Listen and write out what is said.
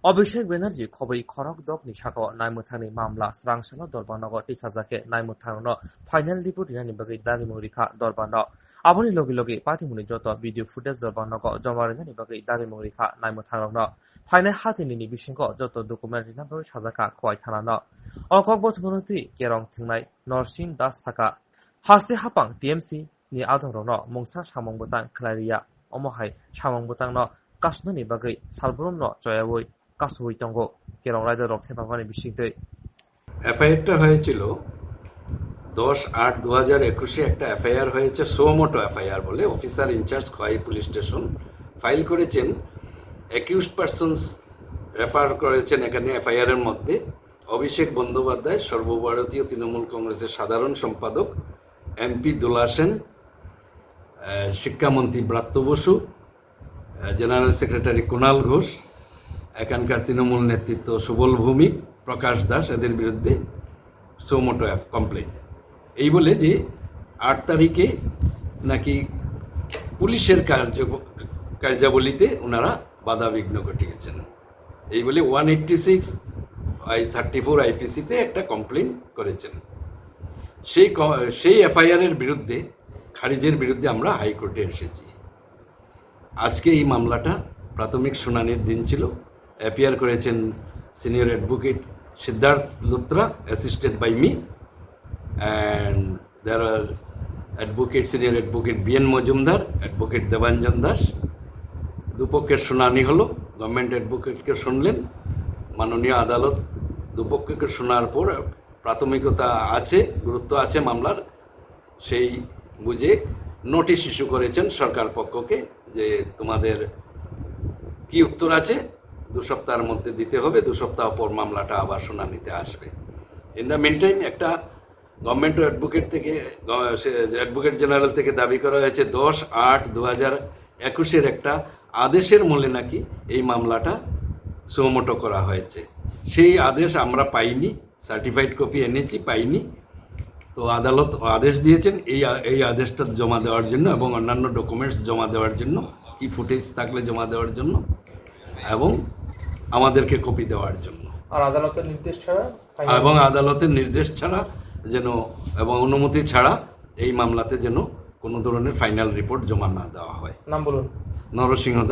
অভিষেক ব্যানার্জি খবৈ খরক দক ni sakao naimutangni mamla srangsano dorbannago tisajake naimutangno final report inani bagui dagimo rikha dorbanno aboni logi logi patimuni joto video footage dorbannago jomarinani bagui dagimo rikha naimutangno final hatini ni bisingo joto document rina bagui sajaka khwai thanano okok bothmonoti kerong thingnai norsin das saka haste hapang tmc ni adongrokno mungsa samung botang khlairia omohai samung botangno kasnoni bagui salbrumno joyawui কাসুই তঙ্গ কেরং রাইডার রক থেপাবানি বিশিংতৈ এফআইআরটা হয়েছিল 10/8/2021 একটা এফআইআর হয়েছে সোমোটো এফআইআর বলে officer in charge Khowai police station file করেছেন অ্যাকিউজড পারসনস রেফার করেছেন এখানে এফআইআর এর মধ্যে অভিষেক বন্দ্যোপাধ্যায় সর্বভারতীয় তৃণমূল কংগ্রেসের সাধারণ সম্পাদক এমপি দুলা সেন শিক্ষামন্ত্রী ব্রাত্য বসু জেনারেল সেক্রেটারি কুণাল ঘোষ এখানকার তৃণমূল নেতৃত্ব সুবল ভৌমিক প্রকাশ দাস এদের বিরুদ্ধে সোমোটো কমপ্লেন এই বলে যে 8 তারিখে নাকি পুলিশের কার্যাবলীতে ওনারা বাধাবিঘ্ন ঘটিয়েছেন এই বলে 186/34 আইপিসিতে একটা কমপ্লেন করেছেন সেই এফআইআর এর বিরুদ্ধে খারিজের বিরুদ্ধে আমরা হাইকোর্টে এসেছি আজকে এই মামলাটা প্রাথমিক শুনানির দিন ছিল অ্যাপিয়ার করেছেন senior advocate Siddharth Luthra assisted by me and there are senior advocate BN Majumdar advocate Debanjan Das দুপক্ষের শুনানি হলো গভর্নমেন্ট অ্যাডভোকেটকে শুনলেন মাননীয় আদালত দুপক্ষকে শোনার পর প্রাথমিকতা আছে গুরুত্ব আছে মামলার সেই বুঝে নোটিশ ইস্যু করেছেন সরকার পক্ষকে যে তোমাদের কি উত্তর আছে 2 সপ্তাহের মধ্যে দিতে হবে 2 সপ্তাহ পর মামলাটা আবার শুনানিতে আসবে ইন দ্য মিনটাইম একটা গভর্নমেন্ট অ্যাডভোকেট থেকে অ্যাডভোকেট জেনারেল থেকে দাবি করা হয়েছে 10/8/2021 একটা আদেশের মূলে নাকি এই মামলাটা সোমোটো করা হয়েছে সেই আদেশ আমরা পাইনি সার্টিফাইড কপি এনেছি পাইনি তো আদালত আদেশ দিয়েছেন এই আদেশটা জমা দেওয়ার জন্য এবং অন্যান্য ডকুমেন্টস জমা দেওয়ার জন্য কি ফুটেজ থাকলে জমা দেওয়ার জন্য এবং আমাদেরকে কপি দেওয়ার জন্য আর আদালতের নির্দেশ ছাড়া যেন এবং অনুমতি ছাড়া এই মামলাতে যেন কোনো ধরনের ফাইনাল রিপোর্ট জমা না দেওয়া হয় নাম বলুন নরসিংহ দাস